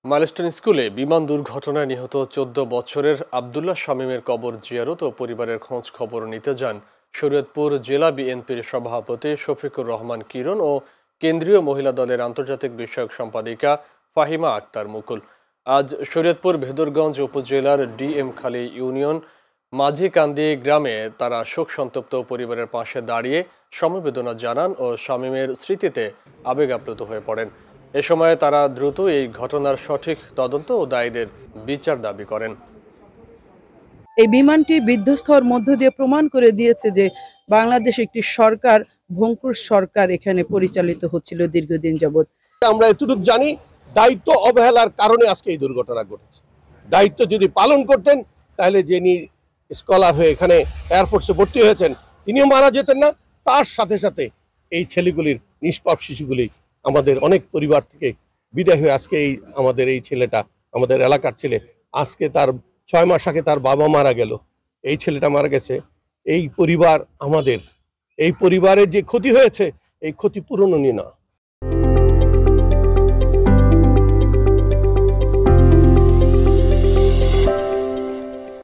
Milestone স্কুলে বিমান দুর্ঘটনায় নিহত ১৪ বছরের আবদুল্লাহ শামীমের কবর জিয়ারত ও পরিবারের খোঁজ খবর নিতে যান শরীয়তপুর জেলা বিএনপির সভাপতি শফিকুর রহমান কিরণ ও কেন্দ্রীয় মহিলা দলের আন্তর্জাতিক বিষয়ক সম্পাদিকা ফাহিমা আক্তার মুকুল। আজ শরীয়তপুর ভেদরগঞ্জ উপজেলার ডিএম খালী ইউনিয়ন মাঝিকান্দি গ্রামে তারা শোক সন্তপ্ত পরিবারের পাশে দাঁড়িয়ে সমবেদনা জানান ও শামীমের স্মৃতিতে আবেগ আপ্লুত হয়ে পড়েন। এ সময় তারা দ্রুত এই ঘটনার সঠিক তদন্ত ও দায়ীদের বিচার দাবি করেন। এই বিমানটি বিধ্বস্তর মধ্য দিয়ে প্রমাণ করে দিয়েছে যে বাংলাদেশ একটি সরকার, ভঙ্গুর সরকার এখানে পরিচালিত হচ্ছিল দীর্ঘদিন যাবৎ। আমরা এতটুকু জানি, দায়িত্ব অবহেলার কারণে আজকে এই দুর্ঘটনা ঘটেছে। দায়িত্ব যদি পালন করতেন তাহলে যিনি স্কলার হয়ে এখানে এয়ারফোর্সে ভর্তি হয়েছেন তিনিও মারা যেতেন না। তার সাথে সাথে এই ছেলেগুলির, নিষ্পাপ শিশুগুলি আমাদের অনেক পরিবার থেকে বিদায় হয়ে আজকে এই আমাদের এই ছেলেটা, আমাদের এলাকার ছেলে, আজকে তার 6 মাস আগে তার বাবা মারা গেল, এই ছেলেটা মারা গেছে। এই পরিবার আমাদের, এই পরিবারের যে ক্ষতি হয়েছে এই ক্ষতি পূরণনীয় না।